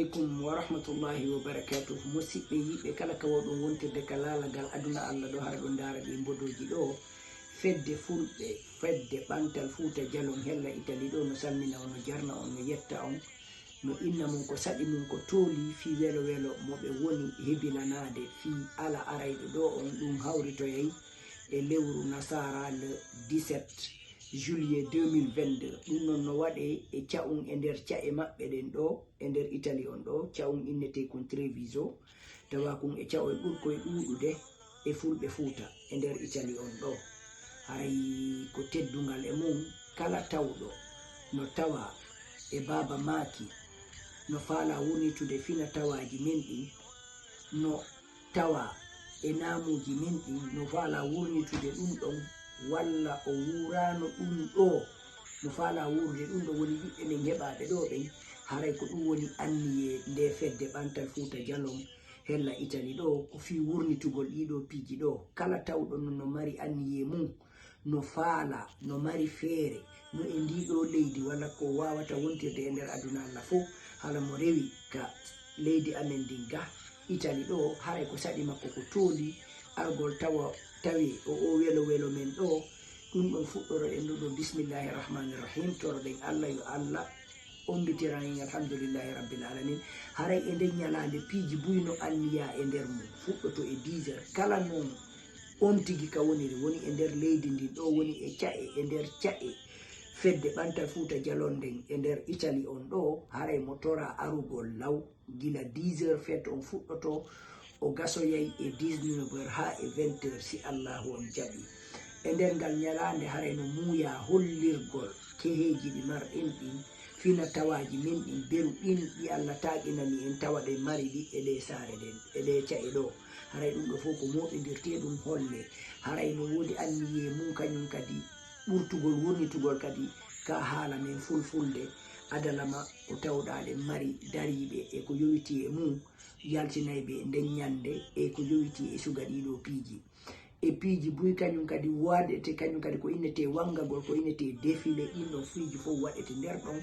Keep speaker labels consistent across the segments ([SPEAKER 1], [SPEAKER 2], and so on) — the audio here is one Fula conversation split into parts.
[SPEAKER 1] aleykum wa rahmatullahi wa barakatuh. Musidɓe yiɓe kala ka wawɗon wontirde ka laalagal aduna Allah ɗo hara ɗo ndaara ɗi mbodoji ɗo fedde fulɓe fedde ɓantal Fuuta Jalon hella Italie ɗo no salmina on, no jarna on, no yetta on, no inna mum ko saɗi mum ko tooli fi welo welo moɓe woni hebilanade fi ala arayɗo ɗo on ɗum hawritoyay e lewru nasara le 17 juillet 2022. ɗum noon no waɗe e ca'um e nder ca'e maɓɓe ɗen ɗo e nder Italie on ɗo ca'um innete kon Treviso, tawa kon e ca'oy ɓurkoye ɗuɗude e fulɓe Fuuta e nder Italie on ɗo. hay ko teddungal e mum kala tawɗo no tawa e baba maaki no faala wurnitude fina tawaji men ɗin, no tawa e naamuji men ɗin no faala wurnitude ɗum ɗon, walla o wurano ɗum ɗo no faala wurde ɗum ɗo woni ɓiɓɓe men heɓaɓe ɗo ɓen. haray ko ɗum woni anniye nde fedde ɓantal Fuuta Jalon hella Italie ɗo ko fi wurnitugol ɗiɗo piiji ɗo. kala tawɗo no mari anniye mum no faala no mari feere no e ndiɗo leydi walla ko wawata wontirde e nder aduna Allah fof, hala mo rewi ka leydi amen ndin ga Italie ɗo, haray ko saɗi makko ko tooli argol tawi o welo welo men ɗo. ɗum ɗon fuɗɗoroɗen ɗo bismillahi rahmani rahim, toroɗen Allah yo Allah ombitiran en alhamdulillahi rabbil alamin. haray e nden ñalande piiji buyno anniya e nder mum fuɗɗoto e 10 heures kala noon on tigi ka woniri woni e nder leydi ndin ɗo, woni e ca'e e nder ca'e fedde ɓantal Fuuta Jalon nden e nder Italie on ɗo. haray mo tora arugol law gila 10 heures fete on fuɗɗoto o gasoyay e 19 heures ha e 20 heures si Allahu on jaɓi. e nder ngal ñalande haray no muuya hollirgol keheji ɗi marɗen ɗin fina tawaji men ɗin beru ɗin ɗi Allah taƴinani en tawa ɗen mari ɗi e ɗe saare ɗen e ɗe ca'e ɗo. haray ɗum ɗo fof ko moɗodirte ɗum holle. haray no woodi anniye mum kañum kadi ɓurtugol wurnitugol kadi ka haala men fulfulde adalama ko tawɗaɗen mari dariɓe e ko yowiti e mum yaltinayɓe nden ñande e ko yowiti e suga ɗiɗo piiji. e piiji buy kañum kadi waɗete kañum kadi ko innete wangagol, ko innete défilé, ɗin ɗon piiji fof waɗete nder ɗon,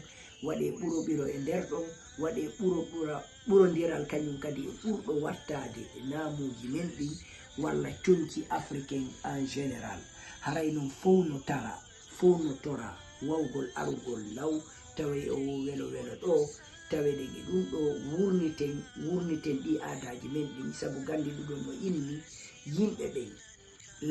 [SPEAKER 1] waɗe ɓuro e nder ɗon, waɗe ɓurodiral kañum kadi e ɓurɗo wattade naamuji men ɗin walla conki africain en général. haray noon fof no tara fof no tora wawgol arugol law tawa o welo welo ɗo taweɗen e ɗum ɗo wurniten ɗi aadaji men ɗin, saabu gandi ɗuɗon no inni yimɓe ɓen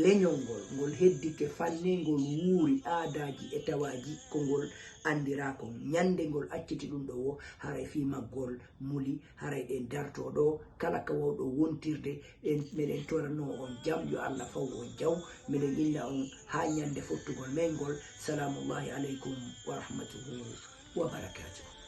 [SPEAKER 1] leñol ngol heddike fanne ngol wuuri aadaji e tawaji ko ngol andirako ñande ngol acciti ɗum ɗo wo haray fi maggol muli. haray ɗen darto ɗo kala ka wawɗo wontirde meɗen torano on jam, yo Allah faw on jaw. meɗen inna on ha ñande fottugol men ngol. salamullahi aleykum wa rahmatuhu wa barakatuh.